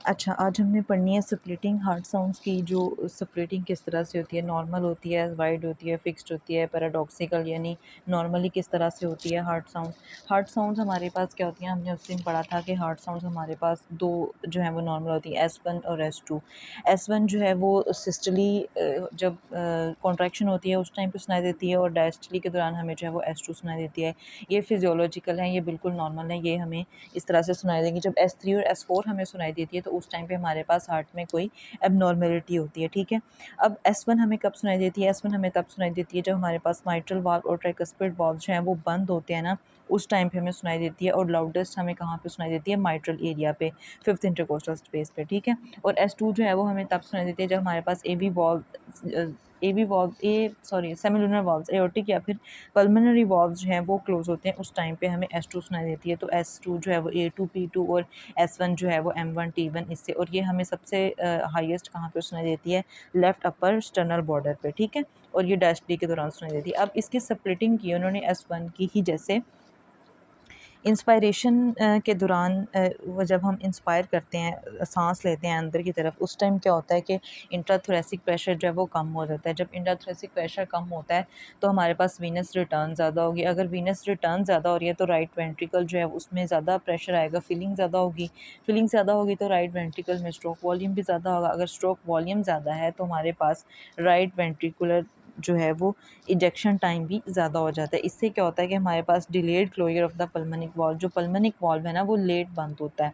अच्छा, आज हमने पढ़नी है स्प्लिटिंग हार्ट साउंड्स की। जो स्प्लिटिंग किस तरह से होती है, नॉर्मल होती है, वाइड होती है, फिक्स्ड होती है, पैराडॉक्सिकल यानी नॉर्मली किस तरह से होती है हार्ट साउंड। हार्ट साउंड्स हमारे पास क्या होती हैं, हमने उस दिन पढ़ा था कि हार्ट साउंड्स हमारे पास दो जो है वो नॉर्मल होती है, S1 और S2। S1 जो है वो सिस्टली जब कॉन्ट्रैक्शन होती है उस टाइम पे सुनाई देती है, और डायस्टली के दौरान हमें जो है वो S2 सुनाई देती है। ये फिजियोलॉजिकल है, ये बिल्कुल नॉर्मल है, ये हमें इस तरह से सुनाई देंगी। जब S3 और S4 हमें सुनाई देती है तो उस टाइम पे हमारे पास हार्ट में कोई एबनॉर्मेलिटी होती है, ठीक है। अब S1 हमें कब सुनाई देती है, S1 हमें तब सुनाई देती है जब हमारे पास माइट्रल वाल्व और ट्राइकस्पिड वाल्व जो हैं वो बंद होते हैं ना, उस टाइम पे हमें सुनाई देती है। और लाउडेस्ट हमें कहाँ पे सुनाई देती है, माइट्रल एरिया पे, फिफ्थ इंटरकोस्टल स्पेस पे, ठीक है। और S2 जो है वो हमें तब सुनाई देती है जब हमारे पास सेमिलुनर वाल्व, एओर्टिक या फिर पल्मोनरी वाल्व जो हैं वो क्लोज होते हैं, उस टाइम पे हमें S2 सुनाई देती है। तो S2 जो है वो A2 P2 और S1 जो है वो M1 T1 इससे। और ये हमें सबसे हाईएस्ट कहाँ पे सुनाई देती है, लेफ्ट अपर स्टर्नल बॉर्डर पे, ठीक है। और ये डैश के दौरान सुनाई देती है। अब इसकी स्प्लिटिंग की उन्होंने S1 की ही, जैसे इंस्पायरेशन के दौरान वो जब हम इंस्पायर करते हैं, सांस लेते हैं अंदर की तरफ, उस टाइम क्या होता है कि इंट्राथोरेसिक प्रेशर जो है वो कम हो जाता है। जब इंट्राथोरेसिक प्रेशर कम होता है तो हमारे पास वीनस रिटर्न ज़्यादा होगी। अगर वीनस रिटर्न ज़्यादा हो रही है तो राइट वेंट्रिकल जो है उसमें ज़्यादा प्रेशर आएगा, फीलिंग ज़्यादा होगी। फीलिंग ज़्यादा होगी तो राइट वेंट्रिकल में स्ट्रोक वॉल्यूम भी ज़्यादा होगा। अगर स्ट्रोक वॉल्यूम ज़्यादा है तो हमारे पास राइट वेंट्रिकुलर जो है वो इजेक्शन टाइम भी ज़्यादा हो जाता है। इससे क्या होता है कि हमारे पास delayed closure of the pulmonic valve, जो पल्मोनिक वॉल्व है ना वो लेट बंद होता है।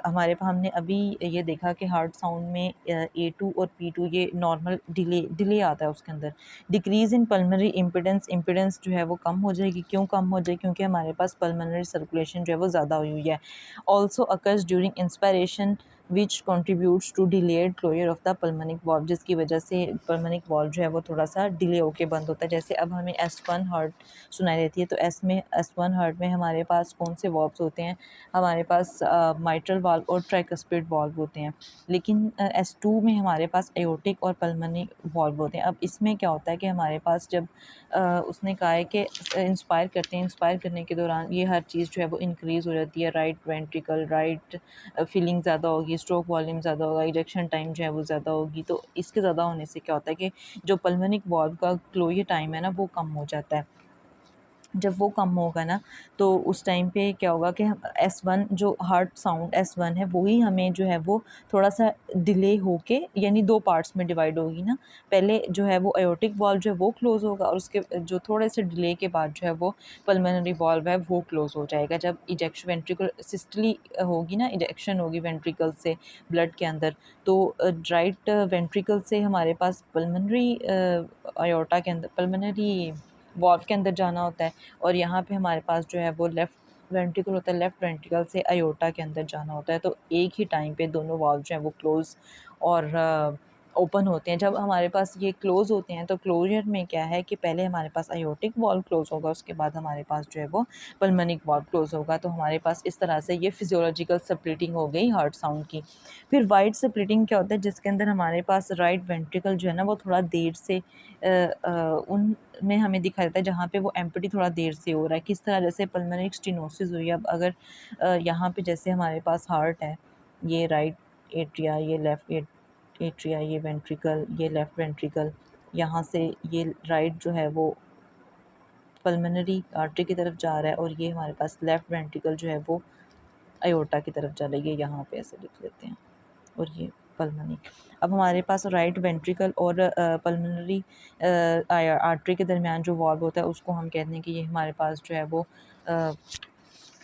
हमारे पास हमने अभी ये देखा कि हार्ट साउंड में A2 और P2 ये नॉर्मल डिले आता है उसके अंदर। डिक्रीज़ इन पल्मोनरी इम्पिडेंस जो है वो कम हो जाएगी। क्यों कम हो जाएगी, क्योंकि हमारे पास पल्मोनरी सर्कुलेशन जो है वो ज़्यादा हुई है। Also occurs during inspiration which contributes to delayed closure of the pulmonic valve, जिसकी वजह से पल्मोनिक वॉल्व जो है वो थोड़ा सा डिले होके बंद होता है। जैसे अब हमें S1 हार्ट सुनाई देती है तो S1 हार्ट में हमारे पास कौन से वॉल्व्स होते हैं, हमारे पास माइट्रल वाल्व और ट्राइकस्पिड वाल्व होते हैं। लेकिन S2 में हमारे पास एओर्टिक और पल्मोनिक वाल्व होते हैं। अब इसमें क्या होता है कि हमारे पास जब उसने कहा है कि इंस्पायर करते हैं, इंस्पायर करने के दौरान ये हर चीज़ जो है वो इंक्रीज़ हो जाती है, राइट वेंट्रिकल, राइट फीलिंग ज़्यादा होगी, स्ट्रोक वॉल्यूम ज़्यादा होगा, इजेक्शन टाइम जो है वो ज़्यादा होगी। तो इसके ज़्यादा होने से क्या होता है कि जो पल्मोनिक वाल्व का क्लोजर टाइम है ना वो कम हो जाता है। जब वो कम होगा ना तो उस टाइम पे क्या होगा कि हम S1 जो हार्ट साउंड S1 है वही हमें जो है वो थोड़ा सा डिले होके, यानी दो पार्ट्स में डिवाइड होगी ना। पहले जो है वो एओर्टिक वाल्व जो है वो क्लोज होगा, और उसके जो थोड़े से डिले के बाद जो है वो पल्मोनरी वाल्व है वो क्लोज हो जाएगा। जब इजेक्शन वेंट्रिकल सिस्टली होगी ना, इजेक्शन होगी वेंट्रिकल से ब्लड के अंदर, तो राइट वेंट्रिकल से हमारे पास पल्मोनरी आयोर्टा के अंदर, पल्मोनरी वाल्व के अंदर जाना होता है। और यहाँ पे हमारे पास जो है वो लेफ़्ट वेंट्रिकल होता है, लेफ़्ट वेंट्रिकल से अयोर्टा के अंदर जाना होता है। तो एक ही टाइम पे दोनों वाल्व जो हैं वो क्लोज़ और ओपन होते हैं। जब हमारे पास ये क्लोज़ होते हैं तो क्लोज़र में क्या है कि पहले हमारे पास अयोर्टिक वाल्व क्लोज़ होगा, उसके बाद हमारे पास जो है वो पल्मोनिक वाल्व क्लोज़ होगा। तो हमारे पास इस तरह से ये फिजियोलॉजिकल स्प्लिटिंग हो गई हार्ट साउंड की। फिर वाइड स्प्लिटिंग क्या होता है, जिसके अंदर हमारे पास राइट वेंट्रिकल जो है ना वो थोड़ा देर से उन में हमें दिखाई देता है जहाँ पे वो एम्पटी थोड़ा देर से हो रहा है। किस तरह, जैसे पल्मोनरी स्टेनोसिस हुई। अब अगर यहाँ पे जैसे हमारे पास हार्ट है, ये राइट एट्रिया, ये लेफ़्ट एट्रिया, ये वेंट्रिकल, ये लेफ़्ट वेंट्रिकल, यहाँ से ये राइट जो है वो पल्मोनरी आर्टरी की तरफ जा रहा है, और ये हमारे पास लेफ़्ट वेंट्रिकल जो है वो अयोर्टा की तरफ जा रही है। यहाँ पे ऐसे लिख लेते हैं, और ये पल्मोनी। अब हमारे पास राइट वेंट्रिकल और पल्मोनरी आर्टरी के दरमियान जो वॉल्व होता है उसको हम कहते हैं कि ये हमारे पास जो है वो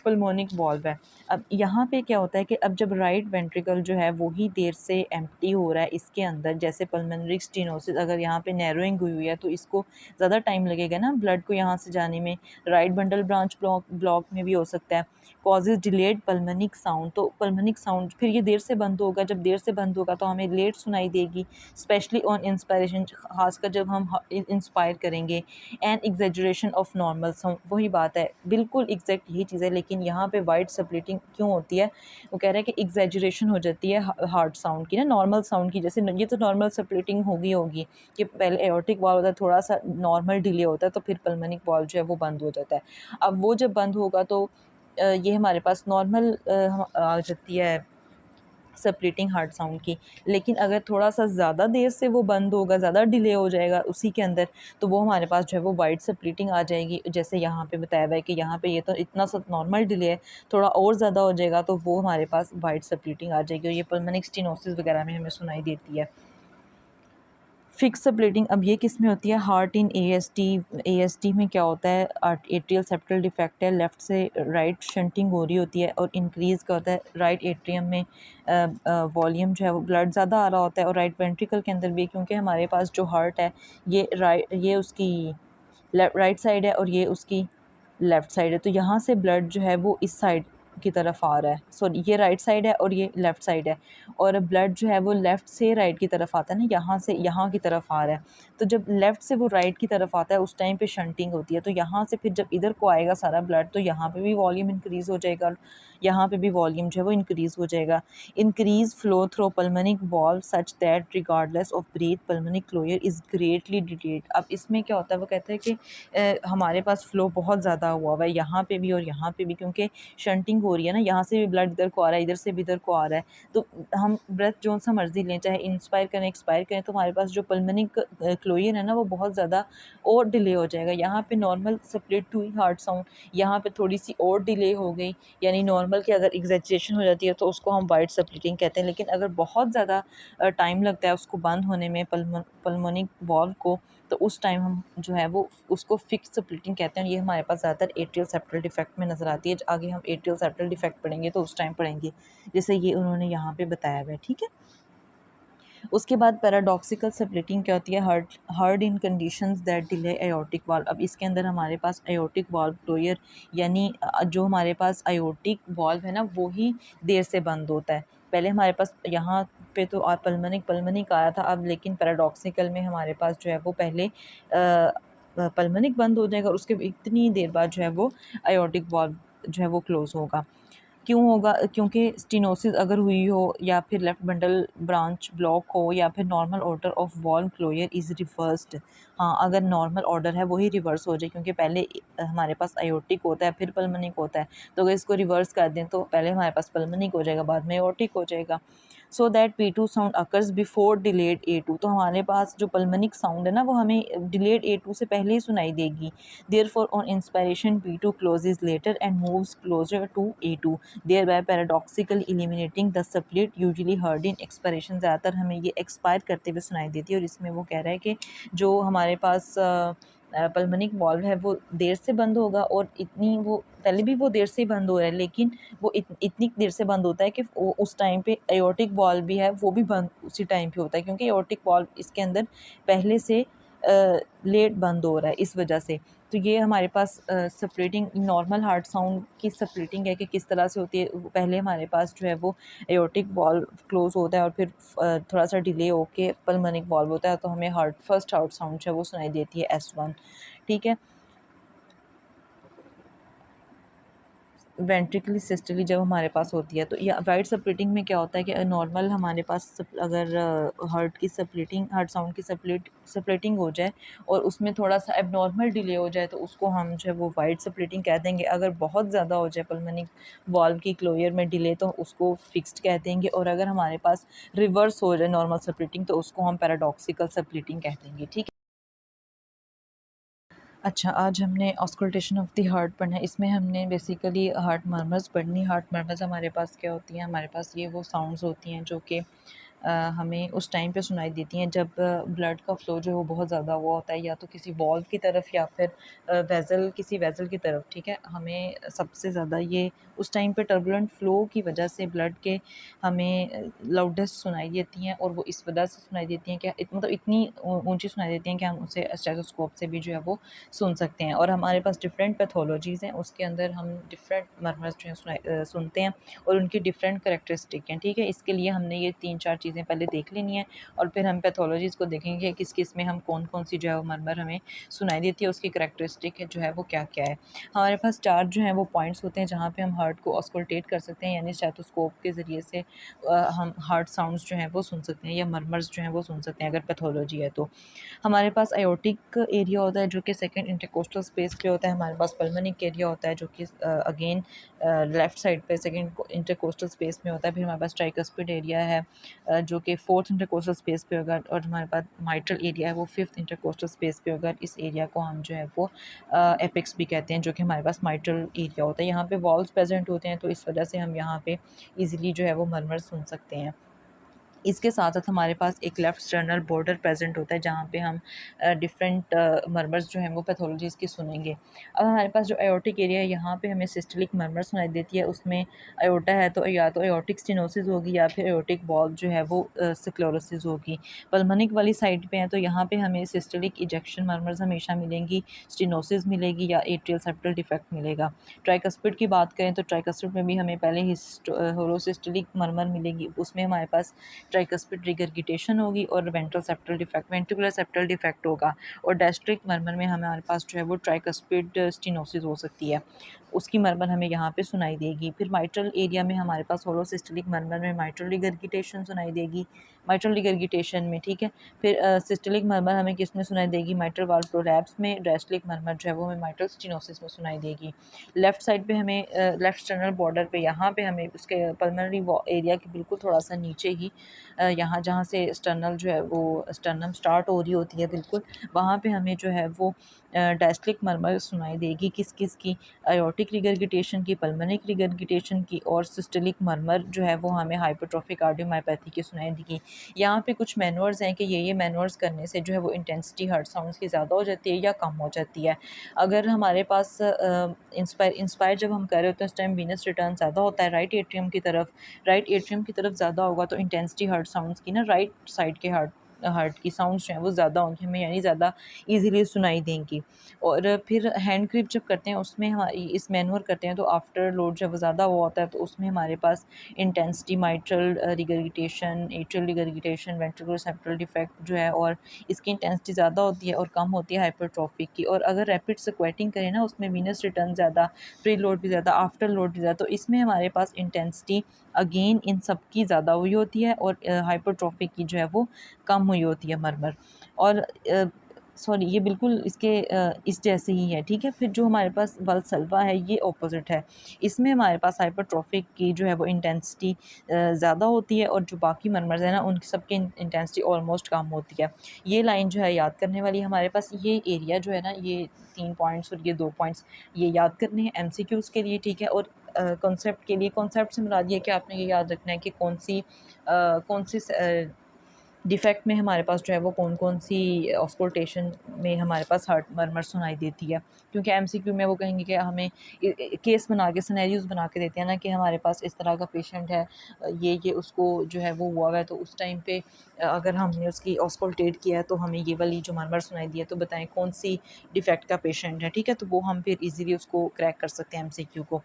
पल्मोनिक वॉल्व है। अब यहाँ पे क्या होता है कि अब जब राइट वेंट्रिकल जो है वो ही देर से एम्प्टी हो रहा है इसके अंदर, जैसे पल्मोनरी स्टेनोसिस, अगर यहाँ पे नैरोइंग हुई है तो इसको ज़्यादा टाइम लगेगा ना ब्लड को यहाँ से जाने में। राइट बंडल ब्रांच ब्लॉक में भी हो सकता है। कॉजेज डिलेड पल्मोनिक साउंड, तो पल्मोनिक साउंड फिर ये देर से बंद होगा। जब देर से बंद होगा तो हमें लेट सुनाई देगी, स्पेशली ऑन इंस्पायरेशन, खासकर जब हम इंस्पायर करेंगे। And exaggeration of normal sound, वही बात है, बिल्कुल एग्जैक्ट यही चीज़ है। लेकिन यहाँ पे वाइड स्प्लिटिंग क्यों होती है, वो कह रहे हैं कि एग्जेजरेशन हो जाती है हार्ट साउंड की ना, नॉर्मल साउंड की। जैसे ये तो नॉर्मल स्प्लिटिंग होगी कि पहले एओर्टिक वाल्व होता है, थोड़ा सा नॉर्मल डिले होता है, तो फिर पल्मोनिक वाल्व जो है वो बंद हो जाता है। अब वो जब बंद होगा तो ये हमारे पास नॉर्मल आ जाती है सप्लीटिंग हार्ट साउंड की। लेकिन अगर थोड़ा-सा ज़्यादा देर से वो बंद होगा, ज़्यादा डिले हो जाएगा उसी के अंदर, तो वो हमारे पास जो है वो वाइड सप्लीटिंग आ जाएगी। जैसे यहाँ पे बताया हुआ है कि यहाँ पे ये तो इतना सा नॉर्मल डिले है, थोड़ा और ज़्यादा हो जाएगा तो वो हमारे पास वाइड सप्लीटिंग आ जाएगी और ये पल्मोनिक स्टेनोसिस वगैरह में हमें सुनाई देती है। फिक्स सप्लीटिंग अब ये किस में होती है? हार्ट इन एएसटी में क्या होता है? एट्रियल सेप्टल डिफेक्ट है, लेफ़्ट से राइट शंटिंग हो रही होती है और इंक्रीज़ क्या होता है? राइट एट्रियम में वॉल्यूम जो है वो ब्लड ज़्यादा आ रहा होता है और राइट वेंट्रिकल के अंदर भी, क्योंकि हमारे पास जो हार्ट है ये उसकी राइट साइड है और ये उसकी लेफ़्ट साइड है, तो यहाँ से ब्लड जो है वो इस साइड की तरफ आ रहा है। सॉरी, ये राइट साइड है और ये लेफ़्ट साइड है और ब्लड जो है वो लेफ़्ट से राइट की तरफ आता है ना, यहाँ से यहाँ की तरफ आ रहा है। तो जब लेफ़्ट से वो राइट की तरफ आता है उस टाइम पे शंटिंग होती है, तो यहाँ से फिर जब इधर को आएगा सारा ब्लड तो यहाँ पे भी वॉल्यूम इंक्रीज़ हो जाएगा और यहाँ पे भी वॉल्यूम जो है वो इंक्रीज़ हो जाएगा। Increase flow through pulmonic valve such that regardless of breath pulmonic closure is greatly delayed. अब इसमें क्या होता है, वो कहते हैं कि हमारे पास फ़्लो बहुत ज़्यादा हुआ है यहाँ पे भी और यहाँ पे भी, क्योंकि शंटिंग हो रही है ना, यहाँ से भी ब्लड इधर को आ रहा है, इधर से भी इधर को आ रहा है। तो हम ब्रेथ जो सा मर्ज़ी लें, चाहे इंस्पायर करें एक्सपायर करें, तो हमारे पास जो पल्मोनिक क्लोजर है ना वो बहुत ज़्यादा और डिले हो जाएगा। यहाँ पे नॉर्मल स्प्लिट हुई हार्ट साउंड, यहाँ पे थोड़ी सी और डिले हो गई, यानी नॉर्मल की अगर एग्जैजरेशन हो जाती है तो उसको हम वाइड स्प्लिटिंग कहते हैं। लेकिन अगर बहुत ज़्यादा टाइम लगता है उसको बंद होने में पल्मोनिक वाल्व को, तो उस टाइम हम जो है वो उसको फिक्स स्प्लिटिंग कहते हैं। ये हमारे पास ज़्यादातर एट्रियल सेप्टल डिफेक्ट में नज़र आती है। आगे हम एट्रियल सेप्टल डिफेक्ट पढ़ेंगे तो उस टाइम पढ़ेंगे, जैसे ये उन्होंने यहाँ पे बताया हुआ है, ठीक है। उसके बाद पैराडॉक्सिकल स्प्लिटिंग क्या होती है? Heard in conditions that delay aortic valve. अब इसके अंदर हमारे पास एयोर्टिक वाल्व क्लोजर, यानी जो हमारे पास एयोर्टिक वाल्व है ना वो ही देर से बंद होता है। पहले हमारे पास यहाँ पे तो पल्मोनिक आया था, अब लेकिन पैराडॉक्सिकल में हमारे पास जो है वो पहले पल्मोनिक बंद हो जाएगा और उसके इतनी देर बाद जो है वो एयोर्टिक वाल्व जो है वो क्लोज होगा। क्यों होगा? क्योंकि स्टेनोसिस अगर हुई हो या फिर लेफ्ट बंडल ब्रांच ब्लॉक हो या फिर normal order of valve closure is reversed. हाँ, अगर नॉर्मल ऑर्डर है वही रिवर्स हो जाए, क्योंकि पहले हमारे पास आयोटिक होता है फिर पल्मोनिक होता है, तो अगर इसको रिवर्स कर दें तो पहले हमारे पास पल्मोनिक हो जाएगा, बाद में आयोटिक हो जाएगा। So that P2 sound occurs before delayed A2। तो हमारे पास जो पल्मोनिक साउंड है ना वो हमें डिलेड A2 से पहले ही सुनाई देगी। Therefore on inspiration P2 closes later and moves closer to A2, thereby paradoxically eliminating the split usually heard in expiration। ज़्यादातर हमें ये एक्सपायर करते हुए सुनाई देती है और इसमें वो कह रहा है कि जो हमारे पास पल्मोनिक वाल्व है वो देर से बंद होगा और इतनी वो पहले भी वो देर से ही बंद हो रहा है, लेकिन वो इतनी देर से बंद होता है कि वो उस टाइम पे एयोर्टिक वाल्व भी है वो भी बंद उसी टाइम पे होता है, क्योंकि एयोर्टिक वाल्व इसके अंदर पहले से लेट बंद हो रहा है इस वजह से। तो ये हमारे पास स्प्लिटिंग नॉर्मल हार्ट साउंड की स्प्लिटिंग है कि किस तरह से होती है। पहले हमारे पास जो है वो एयोर्टिक वाल्व क्लोज होता है और फिर थोड़ा सा डिले होके पल्मोनिक वाल्व होता है, तो हमें फर्स्ट हार्ट साउंड जो है वो सुनाई देती है S1, ठीक है। वेंट्रिकली सिस्टली जब हमारे पास होती है तो या वाइड स्प्लिटिंग में क्या होता है कि नॉर्मल हमारे पास अगर हार्ट की स्प्लिटिंग हार्ट साउंड की स्प्लिटिंग हो जाए और उसमें थोड़ा सा एबनॉर्मल डिले हो जाए तो उसको हम जो है वो वाइड स्प्लिटिंग कह देंगे। अगर बहुत ज़्यादा हो जाए पल्मोनिक वाल्व की क्लोजर में डिले तो उसको फिक्स्ड कह देंगे, और अगर हमारे पास रिवर्स हो जाए नॉर्मल स्प्लिटिंग तो उसको हम पैराडॉक्सिकल स्प्लिटिंग कह देंगे, ठीक है। अच्छा, आज हमने ऑस्कल्टेशन ऑफ द हार्ट पढ़ना है। इसमें हमने बेसिकली हार्ट मर्मर्स पढ़नी। हार्ट मर्मर्स हमारे पास क्या होती हैं? हमारे पास ये वो साउंड्स होती हैं जो कि हमें उस टाइम पे सुनाई देती हैं जब ब्लड का फ़्लो जो है वो बहुत ज़्यादा हुआ होता है, या तो किसी वॉल्व की तरफ या फिर किसी वेज़ल की तरफ, ठीक है। हमें सबसे ज़्यादा ये उस टाइम पे टर्बुलेंट फ़्लो की वजह से ब्लड के हमें लाउडेस्ट सुनाई देती हैं, और वो इस वजह से सुनाई देती हैं कि मतलब इतनी ऊँची सुनाई देती हैं कि हम उसे स्टेथोस्कोप से भी जो है वो सुन सकते हैं। और हमारे पास डिफरेंट पैथोलॉजीज़ हैं, उसके अंदर हम डिफरेंट मर्मर्स जो हैं सुनते हैं और उनकी डिफरेंट करैक्टरिस्टिक हैं, ठीक है। इसके लिए हमने ये 3-4 चीज़ें पहले देख लेनी है और फिर हम पैथोलॉजीज़ को देखेंगे किस किस में हम कौन कौन सी जो है वो मरमर हमें सुनाई देती है, उसकी करैक्टरिस्टिक जो है वो क्या क्या है। हमारे पास 4 जो हैं वो पॉइंट्स होते हैं जहाँ पे हम हार्ट को ऑस्कल्टेट कर सकते हैं, यानी स्टेथोस्कोप के ज़रिए से हम हार्ट साउंड्स जो हैं वो सुन सकते हैं या मरमर्स जो हैं वो सुन सकते हैं अगर पैथोलॉजी है तो। हमारे पास आयोटिक एरिया होता है जो कि सेकंड इंटरकोस्टल स्पेस पे होता है। हमारे पास पल्मोनिक एरिया होता है जो कि अगेन लेफ़्ट साइड पे सेकंड इंटरकोस्टल स्पेस में होता है। फिर हमारे पास ट्राइकस्पिड एरिया है जो कि फोर्थ इंटरकोस्टल स्पेस पे होगा और हमारे पास माइट्रल एरिया है वो फिफ्थ इंटरकोस्टल स्पेस पे होगा। इस एरिया को हम जो है वो एपेक्स भी कहते हैं जो कि हमारे पास माइट्रल एरिया होता है। यहाँ पे वॉल्व्स प्रेजेंट होते हैं तो इस वजह से हम यहाँ पे ईजिली जो है वो मरमर सुन सकते हैं। इसके साथ साथ हमारे पास एक लेफ़्ट स्टर्नल बॉर्डर प्रेजेंट होता है जहाँ पे हम डिफरेंट मरमर्स जो हैं वो पैथोलॉजीज़ की सुनेंगे। अब हमारे पास जो एओर्टिक एरिया है यहाँ पे हमें सिस्टलिक मरमर सुनाई देती है, उसमें अयोटा है तो या तो एओर्टिक स्टेनोसिस होगी या फिर एओर्टिक वॉल्व जो है वो स्क्लेरोसिस होगी। पल्मोनिक वाली साइड पे हैं तो यहाँ पे हमें सिस्टलिक इजेक्शन मरमर्स हमेशा मिलेंगी, स्टेनोसिस मिलेगी या एट्रियल सेप्टल डिफेक्ट मिलेगा। ट्राइकस्पिड की बात करें तो ट्राइकस्पिड में भी हमें पहले होलोसिस्टलिक मरमर मिलेगी, उसमें हमारे पास ट्राइकस्पिड रिगरगिटेशन होगी और ventral septal defect ventricular septal defect होगा। और डायस्ट्रिक मरमर में हमारे पास जो है वो ट्राइकस्पिड स्टेनोसिस हो सकती है, उसकी मरमर हमें यहाँ पे सुनाई देगी। फिर माइट्रल एरिया में हमारे पास होलोसिस्टलिक मरमर में माइट्रल रिगरगिटेशन सुनाई देगी, माइट्रल रिगरगिटेशन में, ठीक है। फिर सिस्टलिक मरमर हमें किस में सुनाई देगी, माइट्रल वाल्व प्रोलैप्स में। डायस्टलिक मरमर जो है वो हमें माइट्रल स्टेनोसिस में सुनाई देगी। लेफ़्ट साइड पे हमें लेफ़्ट स्टर्नल बॉर्डर पे यहाँ पे हमें उसके पल्मोनरी एरिया के बिल्कुल थोड़ा सा नीचे ही यहाँ जहाँ से स्टर्नल जो है वो स्टर्नम स्टार्ट हो रही होती है बिल्कुल वहाँ पे हमें जो है वो डायस्टलिक मरमर सुनाई देगी। किस किस की, आयोटिक रिगरगिटेशन की, पल्मोनिक रिगरगिटेशन की और सिस्टलिक मरमर जो है वो हमें हाइपरट्रोफिक कार्डियोमायोपैथी की सुनाई देगी। यहाँ पे कुछ मैनुअर्स हैं कि ये मैनुअर्स करने से जो है वो इंटेंसिटी हार्ट साउंड्स की ज़्यादा हो जाती है या कम हो जाती है। अगर हमारे पास इंस्पायर जब हम कर रहे होते हैं उस टाइम वीनस रिटर्न ज़्यादा होता है राइट एट्रियम की तरफ ज़्यादा होगा तो इंटेंसिटी हार्ट साउंड्स की ना राइट साइड के हार्ट हार्ट की साउंड्स जो हैं वो ज़्यादा होंगी हमें, यानी ज़्यादा इजीली सुनाई देंगी। और फिर हैंड ग्रिप जब करते हैं उसमें हमारी इस मैनुअर करते हैं तो आफ्टर लोड जब ज़्यादा हुआ होता है तो उसमें हमारे पास intensity mitral regurgitation, atrial regurgitation, ventricular septal defect जो है और इसकी इंटेंसिटी ज़्यादा होती है और कम होती है हाइपरट्रॉफिक की। और अगर रैपिड स्क्वेटिंग करें ना उसमें वीनस रिटर्न ज़्यादा, प्री लोड भी ज़्यादा, आफ्टर लोड भी ज़्यादा, तो इसमें हमारे पास इंटेंसिटी अगेन इन सब की ज़्यादा हुई होती है और हाइपरट्रॉफिक की जो है वो कम हुई होती है मरमर। और सॉरी ये बिल्कुल इसके इस जैसे ही है, ठीक है। फिर जो हमारे पास वल्सल्वा है ये ऑपोजिट है, इसमें हमारे पास हाइपरट्रॉफिक की जो है वो इंटेंसिटी ज़्यादा होती है और जो बाकी मरमर्स हैं ना उनकी सबकी इंटेंसिटी ऑलमोस्ट कम होती है। ये लाइन जो है याद करने वाली हमारे पास, ये एरिया जो है ना ये 3 पॉइंट्स और ये 2 पॉइंट्स ये याद करने हैं एमसीक्यूज़ के लिए, ठीक है। और कॉन्सेप्ट के लिए, कॉन्सेप्ट से मुराद ये है कि आपने ये याद रखना है कि कौन सी डिफेक्ट में हमारे पास जो है वो कौन कौन सी ऑस्कल्टेशन में हमारे पास हार्ट मरमर सुनाई देती है। क्योंकि एमसीक्यू में वो कहेंगे कि हमें केस बना के सिनेरियोज़ बना के देते हैं ना कि हमारे पास इस तरह का पेशेंट है, ये उसको जो है वो हुआ है तो उस टाइम पे अगर हमने उसकी ऑस्कल्टेट किया है तो हमें ये वाली जो मरमर सुनाई दी है तो बताएं कौन सी डिफेक्ट का पेशेंट है, ठीक है। तो वो हम फिर इजीली उसको क्रैक कर सकते हैं एमसीक्यू को।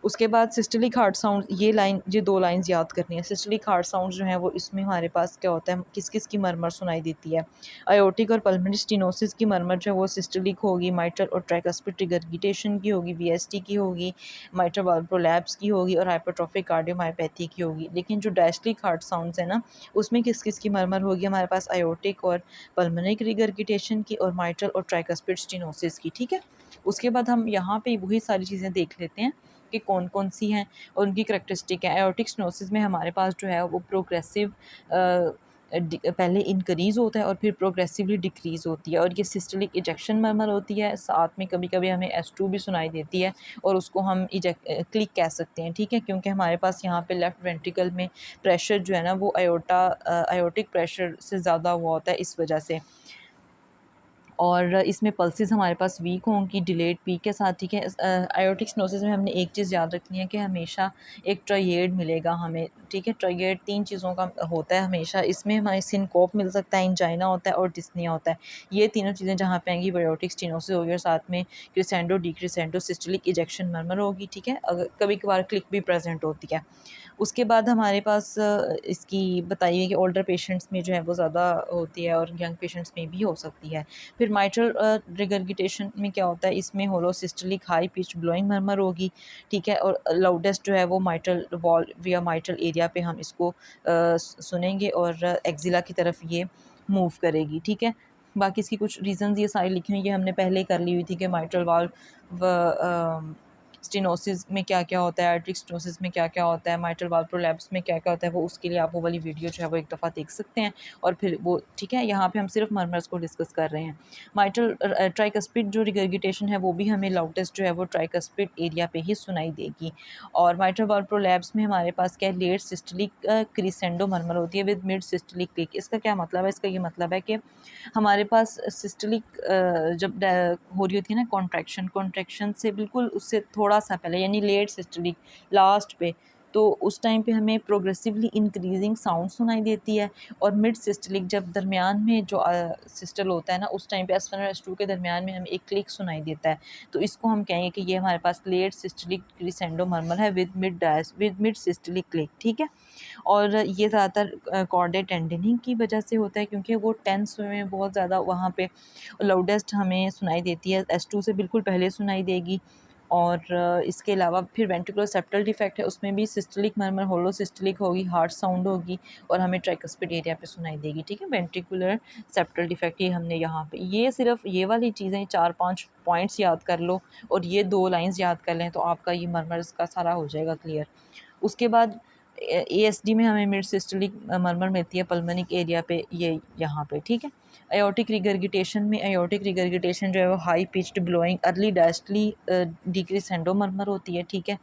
उसके बाद सिस्टलिक हार्ट साउंड, ये 2 लाइन्स याद करनी है। सिस्टलिक हार्ट साउंड्स जो हैं वो इसमें हमारे पास क्या होता है, किस किस की मरमर सुनाई देती है। आयोटिक और पल्मोनरी स्टेनोसिस की मरमर जो है वो सिस्टलिक होगी, माइट्रल और ट्राइकस्पिड रिगरगिटेशन की होगी, वीएसटी की होगी, माइट्रल वाल्व प्रोलैप्स की होगी और हाइपरट्रोफिक कार्डियोमायोपैथी की होगी। लेकिन जो डायस्टलिक हार्ट साउंड्स है ना उसमें किस किस की मरमर होगी, हमारे पास आयोटिक और पल्मोनरी रिगरगिटेशन की और माइट्रल और ट्राइकस्पिड स्टेनोसिस की, ठीक है। उसके बाद हम यहाँ पे वही सारी चीज़ें देख लेते हैं कि कौन कौन सी हैं और उनकी करैक्टरिस्टिक है। एओर्टिक स्टेनोसिस में हमारे पास जो है वो प्रोग्रेसिव पहले इंक्रीज़ होता है और फिर प्रोग्रेसिवली डिक्रीज़ होती है और ये सिस्टलिक इजेक्शन मरमर होती है। साथ में कभी कभी हमें S2 भी सुनाई देती है और उसको हम क्लिक कह सकते हैं, ठीक है। क्योंकि हमारे पास यहाँ पे लेफ़्ट वेंट्रिकल में प्रेशर जो है ना वो आयोटिक प्रेशर से ज़्यादा हुआ होता है इस वजह से। और इसमें पल्सेस हमारे पास वीक होंगी डिलेड पीक के साथ, ठीक है। आयोटिक स्टेनोसिस में हमने एक चीज़ याद रखनी है कि हमेशा एक ट्रायड मिलेगा हमें, ठीक है। ट्रायड 3 चीज़ों का होता है हमेशा, इसमें हमें सिनकोप मिल सकता है, एंजाइना होता है और डिस्निया होता है। ये तीनों चीज़ें जहाँ पे आएंगी वो आयोटिक स्टेनोसिस होगी, और साथ में क्रिसेंडो डिक्रिसेंडो सिस्टोलिक इजेक्शन मर्मर होगी, ठीक है। अगर कभी कभार क्लिक भी प्रेजेंट होती है। उसके बाद हमारे पास इसकी बताइए कि ओल्डर पेशेंट्स में जो है वो ज़्यादा होती है और यंग पेशेंट्स में भी हो सकती है। फिर माइट्रल रिगर्गिटेशन में क्या होता है, इसमें होलोसिस्टोलिक हाई पिच ब्लोइंग मर्मर होगी, ठीक है। और लाउडेस्ट जो है वो माइट्रल वॉल या माइट्रल एरिया पे हम इसको सुनेंगे और एक्जिला की तरफ ये मूव करेगी, ठीक है। बाकी इसकी कुछ रीजंस ये सारी लिखी हुई, ये हमने पहले ही कर ली हुई थी कि माइट्रल वाल्व स्टेनोसिस में क्या क्या होता है, आर्टरिक स्टेनोसिस में क्या क्या होता है, माइट्रल वाल्व प्रोलैप्स में क्या क्या होता है, वो उसके लिए आप वो वाली वीडियो जो है वो एक दफ़ा देख सकते हैं। और फिर वो ठीक है, यहाँ पे हम सिर्फ मर्मर्स को डिस्कस कर रहे हैं। माइट्रल ट्राइकस्पिड जो रिगर्गिटेशन है वो भी हमें लाउडेस्ट जो है वो ट्राइकस्पिड एरिया पे ही सुनाई देगी। और माइट्रल वाल्व प्रोलैप्स में हमारे पास क्या है, लेट सिस्टलिक क्रिसेंडो मर्मर होती है विद मिड सिस्टलिक क्लिक। इसका क्या मतलब है, इसका ये मतलब है कि हमारे पास सिस्टलिक जब हो रही होती है ना कॉन्ट्रैक्शन से बिल्कुल उससे थोड़ा सा पहले, यानी लेट सिस्टलिक लास्ट पे, तो उस टाइम पे हमें प्रोग्रेसिवली इंक्रीजिंग साउंड सुनाई देती है। और मिड सिस्टलिक जब दरमियान में जो सिस्टल होता है ना, उस टाइम पे S1 और S2 के दरमियान में हमें एक क्लिक सुनाई देता है। तो इसको हम कहेंगे कि ये हमारे पास लेट सिस्टलिक क्रिसेंडो मर्मर है विद मिड सिस्टलिक क्लिक, ठीक है। और ये ज़्यादातर कॉर्डेट टेंडनिंग की वजह से होता है, क्योंकि वो टेंस में बहुत ज़्यादा वहाँ पे लाउडेस्ट हमें सुनाई देती है, S2 से बिल्कुल पहले सुनाई देगी। और इसके अलावा फिर वेंट्रिकुलर सेप्टल डिफेक्ट है, उसमें भी सिस्टलिक मर्मर होलो सिस्टलिक होगी, हार्ड साउंड होगी और हमें ट्राइकस्पिड एरिया पे सुनाई देगी, ठीक है। वेंट्रिकुलर सेप्टल डिफेक्ट ये हमने यहाँ पे, ये सिर्फ ये वाली चीज़ें 4-5 पॉइंट्स याद कर लो और ये 2 लाइंस याद कर लें तो आपका ये मर्मर्स का सारा हो जाएगा क्लियर। उसके बाद ASD में हमें मिड सिस्टोलिक मर्मर मिलती है पल्मोनिक एरिया पे, ये यहाँ पे, ठीक है। एयोटिक रिगर्गिटेशन में एयोटिक रिगर्गिटेशन जो है वो high pitched blowing early diastolic decrescendo murmur होती है, ठीक है।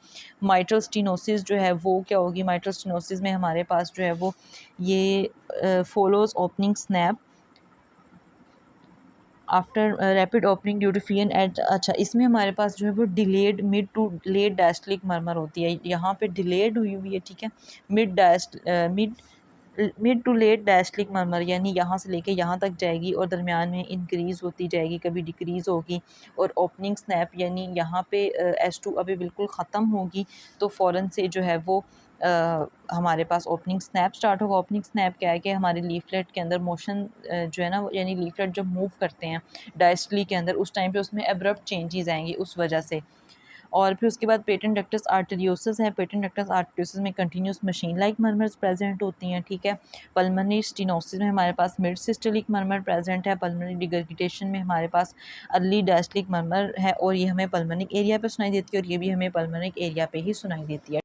माइट्रल स्टेनोसिस जो है वो क्या होगी, माइट्रल स्टेनोसिस में हमारे पास जो है वो ये follows opening snap after rapid opening due to फियन एट। अच्छा, इसमें हमारे पास जो है वो delayed mid to late diastolic murmur होती है, यहाँ पे डिलेड हुई हुई है, ठीक है। Mid to late diastolic murmur यानी यहाँ से लेके यहाँ तक जाएगी और दरमियान में इंक्रीज़ होती जाएगी, कभी डिक्रीज़ होगी। और ओपनिंग स्नैप यानी यहाँ पे S2 अभी बिल्कुल ख़त्म होगी तो फ़ौरन से जो है वो हमारे पास ओपनिंग स्नैप स्टार्ट होगा। ओपनिंग स्नैप क्या है कि हमारे लीफलेट के अंदर मोशन जो है ना, यानी लीफलेट जब मूव करते हैं डायस्टली के अंदर, उस टाइम पे उसमें एब्रप्ट चेंजेस आएंगे उस वजह से। और फिर उसके बाद पेटेंट डक्टस आर्टेरियोसिस है, पेटेंट डक्टस आर्टेरियोसिस में continuous machine like murmurs present होती हैं, ठीक है। पल्मोनरी स्टेनोसिस में हमारे पास मिड सिस्टोलिक मर्मर प्रेजेंट है, पल्मोनरी रिगर्गिटेशन में हमारे पास अर्ली डायस्टलिक मर्मर है और ये हमें पल्मोनिक एरिया पे सुनाई देती है और ये भी हमें पल्मोनिक एरिया पे ही सुनाई देती है।